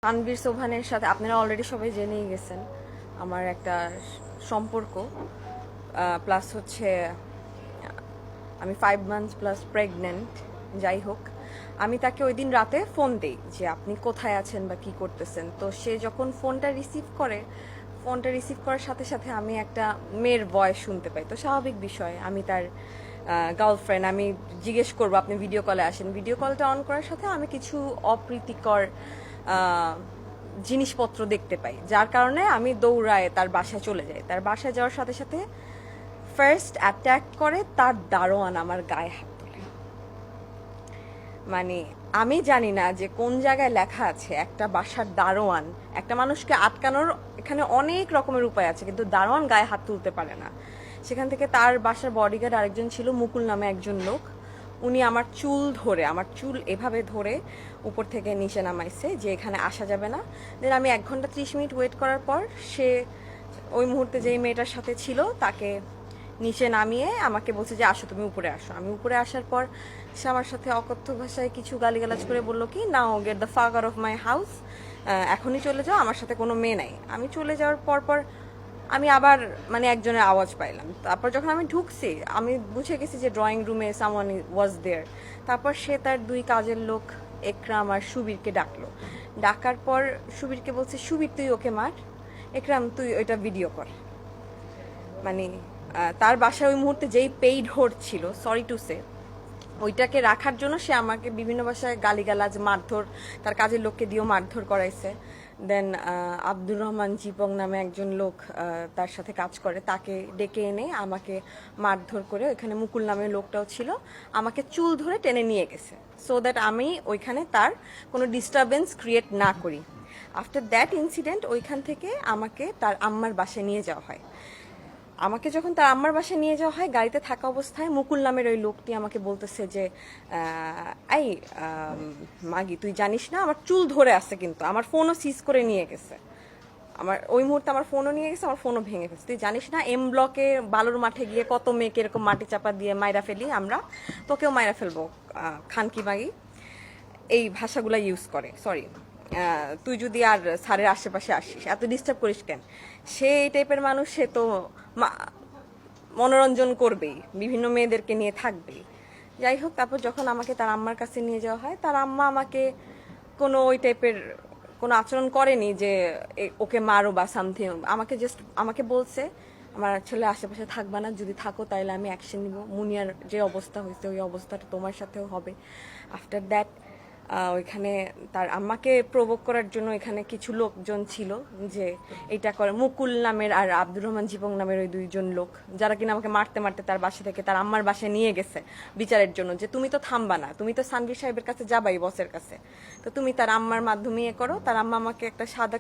তানভীর সোবহানের সাথে আপনারা অলরেডি সবাই জেনেই গেছেন আমার একটা সম্পর্ক, প্লাস হচ্ছে আমি 5 মান্থস প্লাস প্রেগনেন্ট। যাই হোক, আমি তাকে ওই দিন রাতে ফোন দিই যে আপনি কোথায় আছেন বা কি করতেছেন। তো সে যখন ফোনটা রিসিভ করার সাথে সাথে আমি একটা মেয়ের ভয়েস শুনতে পাই। তো স্বাভাবিক বিষয়, আমি তার গার্লফ্রেন্ড, আমি জিজ্ঞেস করবো আপনি ভিডিও কলে আসেন। ভিডিও কলটা অন করার সাথে আমি কিছু অপ্রীতিকর জিনিসপত্র দেখতে পাই, যার কারণে আমি দৌড়ায় তার বাসায় চলে যাই। তার বাসায় যাওয়ার সাথে সাথে ফার্স্ট অ্যাটাক করে তার দারোয়ান আমার গায়ে হাত তোলে। মানে আমি জানি না যে কোন জায়গায় লেখা আছে একটা বাসার দারোয়ান, একটা মানুষকে আটকানোর এখানে অনেক রকমের উপায় আছে, কিন্তু দারোয়ান গায়ে হাত তুলতে পারে না। সেখান থেকে তার বাসার বডিগার্ড আরেকজন ছিল, মুকুল নামে একজন লোক। উনি আমার চুল এভাবে ধরে উপর থেকে নিচে নামাইছে যে এখানে আসা যাবে না। দেন আমি 1 ঘন্টা 30 মিনিট ওয়েট করার পর সে ওই মুহূর্তে যেই মেয়েটার সাথে ছিল তাকে নিচে নামিয়ে আমাকে বলছে যে আসো, তুমি উপরে আসো। আমি উপরে আসার পর সে আমার সাথে অকথ্য ভাষায় কিছু গালিগালাজ করে বললো কি, নাও get the fuck out of my house, এখনই চলে যাও, আমার সাথে কোনো মেয়ে নাই। আমি চলে যাওয়ার পর আমি আবার মানে একজনের আওয়াজ পাইলাম। তারপর যখন আমি ঢুকছি আমি বুঝে গেছি যে ড্রয়িং রুমে সামওয়ান ওয়াজ দেয়ার। তারপর সে তার 2 কাজের লোক একরাম আর সুবীরকে ডাকলো। ডাকার পর সুবীরকে বলছে, সুবীর তুই ওকে মার, একরাম তুই ওইটা ভিডিও কর। মানে তার বাসায় ওই মুহূর্তে যেই পেইড হোর ছিল, সরি টু সে, ওইটাকে রাখার জন্য সে আমাকে বিভিন্ন ভাষায় গালিগালাজ, মারধর, তার কাজের লোককে দিয়েও মারধর করাইছে। দেন আব্দুর রহমান চিপং নামে একজন লোক তার সাথে কাজ করে, তাকে ডেকে এনে আমাকে মারধর করে, ওইখানে মুকুল নামের লোকটাও ছিল, আমাকে চুল ধরে টেনে নিয়ে গেছে, সো দ্যাট আমি ওইখানে তার কোনো ডিস্টারবেন্স ক্রিয়েট না করি। আফটার দ্যাট ইনসিডেন্ট ওইখান থেকে আমাকে তার আম্মার বাসায় নিয়ে যাওয়া হয়। আমাকে যখন তার আম্মার বাসায় নিয়ে যাওয়া হয়, গাড়িতে থাকা অবস্থায় মুকুল নামের ওই লোকটি আমাকে বলতেছে যে এই মাগি তুই জানিস না আমার চুল ধরে আছে, কিন্তু আমার ফোনও সিজ করে নিয়ে গেছে। আমার ওই মুহূর্তে আমার ফোনও নিয়ে গেছে, আমার ফোনও ভেঙে ফেলছে। তুই জানিস না এম ব্লকে বালুর মাঠে গিয়ে কত মেয়েকে এরকম মাটি চাপা দিয়ে মাইরা ফেলি আমরা, তোকেও মাইরা ফেলবো খানকি মাগি, এই ভাষাগুলো ইউজ করে। সরি, তুই যদি আর স্যারের আশেপাশে আসিস এত ডিস্টার্ব করিস কেন। সে এই টাইপের মানুষ, সে তো মনোরঞ্জন করবেই, বিভিন্ন মেয়েদেরকে নিয়ে থাকবেই। যাই হোক, তারপর যখন আমাকে তার আম্মার কাছে নিয়ে যাওয়া হয়, তার আম্মা আমাকে কোনো ওই টাইপের কোনো আচরণ করেনি যে ওকে মারো বা সামথিং। আমাকে বলছে আমার ছেলে আশেপাশে থাকবা না, যদি থাকো তাহলে আমি অ্যাকশন নিব, মুনিয়ার যে অবস্থা হয়েছে ওই অবস্থাটা তোমার সাথেও হবে। আফটার দ্যাট ওইখানে তার আম্মাকে প্রভোগ করার জন্য এখানে কিছু লোকজন ছিল যে এটা করে, মুকুল নামের আর আব্দুর রহমান জীবন নামের ওই 2জন লোক, যারা কিনা আমাকে মারতে মারতে তার বাসা থেকে তার আম্মার বাসায় নিয়ে গেছে বিচারের জন্য, যে তুমি তো থামবা না, তুমি তো সানভীর সাহেবের কাছে যাবাই, বসের কাছে, তো তুমি তার আম্মার মাধ্যমে করো। তার আম্মা আমাকে একটা সাদা